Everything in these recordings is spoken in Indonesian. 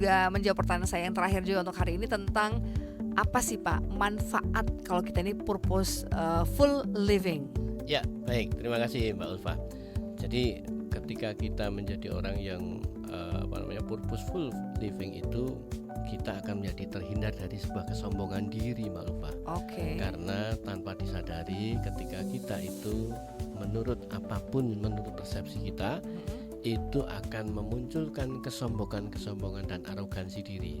juga menjawab pertanyaan saya yang terakhir juga untuk hari ini tentang apa sih Pak manfaat kalau kita ini purposeful living? Ya, baik. Terima kasih Mbak Ulfa. Jadi ketika kita menjadi orang yang purposeful living itu, kita akan menjadi terhindar dari sebuah kesombongan diri, Mbak Ulfa. Oke. Karena tanpa disadari ketika kita itu menurut persepsi kita, itu akan memunculkan kesombongan dan arogansi diri.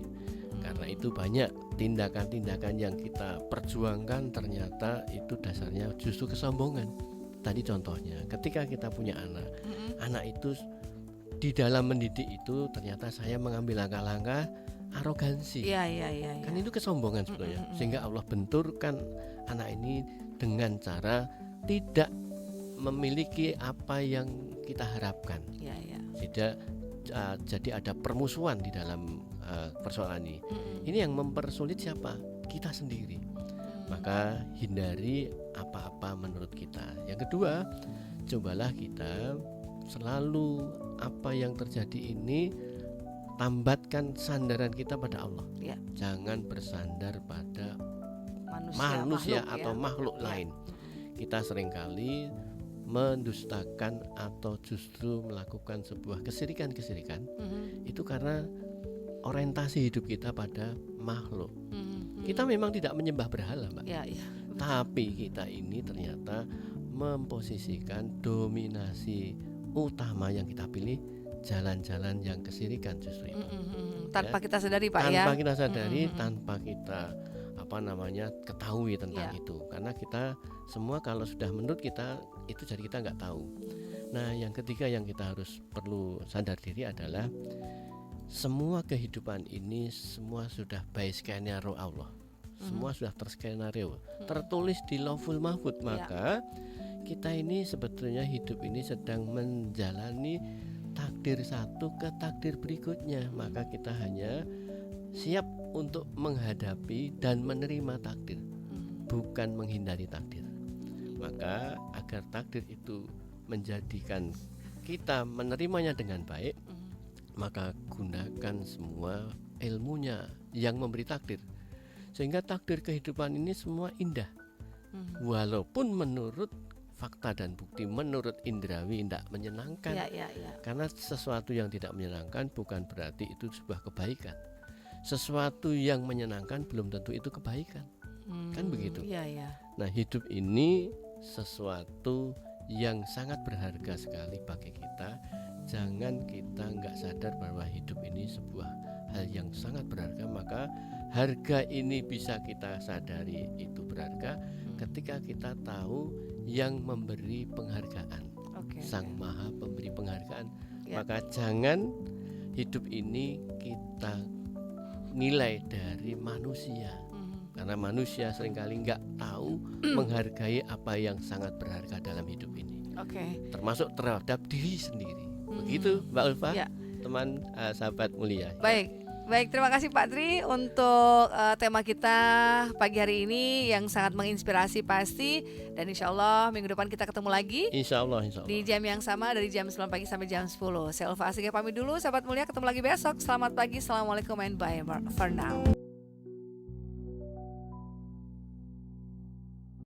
Karena itu banyak tindakan-tindakan yang kita perjuangkan ternyata itu dasarnya justru kesombongan. Tadi contohnya, ketika kita punya anak itu di dalam mendidik itu ternyata saya mengambil langkah-langkah arogansi. Iya. Kan itu kesombongan sebetulnya. Sehingga Allah benturkan anak ini dengan cara tidak memiliki apa yang kita harapkan. Iya. Jadi ada permusuhan di dalam persoalan ini. Ini yang mempersulit siapa? Kita sendiri. Maka hindari apa-apa menurut kita. Yang kedua, cobalah kita selalu apa yang terjadi ini tambatkan sandaran kita pada Allah. Ya. Jangan bersandar pada makhluk, manusia atau makhluk lain. Kita seringkali mendustakan atau justru melakukan sebuah kesirikan itu karena orientasi hidup kita pada makhluk. Kita memang tidak menyembah berhala, Mbak. Ya. Tapi kita ini ternyata memposisikan dominasi utama yang kita pilih jalan-jalan yang kesirikan justru itu. Tanpa kita sadari, Pak, tanpa kita sadari, tanpa kita ketahui tentang itu. Karena kita semua kalau sudah menurut kita itu, jadi kita nggak tahu. Nah, yang ketiga yang kita perlu sadar diri adalah semua kehidupan ini semua sudah by skenario Allah. Semua sudah terskenario, tertulis di Lauhul Mahfuz. Maka kita ini sebetulnya hidup ini sedang menjalani takdir satu ke takdir berikutnya. Maka kita hanya siap untuk menghadapi dan menerima takdir, bukan menghindari takdir. Maka agar takdir itu menjadikan kita menerimanya dengan baik, maka gunakan semua ilmunya yang memberi takdir, sehingga takdir kehidupan ini semua indah. Walaupun menurut fakta dan bukti, menurut indrawi tidak menyenangkan. Karena sesuatu yang tidak menyenangkan bukan berarti itu sebuah kebaikan. Sesuatu yang menyenangkan belum tentu itu kebaikan. Kan begitu. Nah, hidup ini sesuatu yang sangat berharga sekali bagi kita. Jangan kita nggak sadar bahwa hidup ini sebuah hal yang sangat berharga. Maka harga ini bisa kita sadari itu berharga ketika kita tahu yang memberi penghargaan, Sang Maha Pemberi penghargaan. Maka jangan hidup ini kita nilai dari manusia, karena manusia seringkali nggak tahu menghargai apa yang sangat berharga dalam hidup ini, termasuk terhadap diri sendiri. Begitu Mbak Ulfa, teman sahabat mulia. Baik, terima kasih Pak Tri untuk tema kita pagi hari ini yang sangat menginspirasi pasti. Dan insya Allah minggu depan kita ketemu lagi. Insya Allah. Di jam yang sama dari jam 9 pagi sampai jam 10. Saya Ulfa Asika pamit dulu, sahabat mulia, ketemu lagi besok. Selamat pagi, assalamualaikum and bye for now.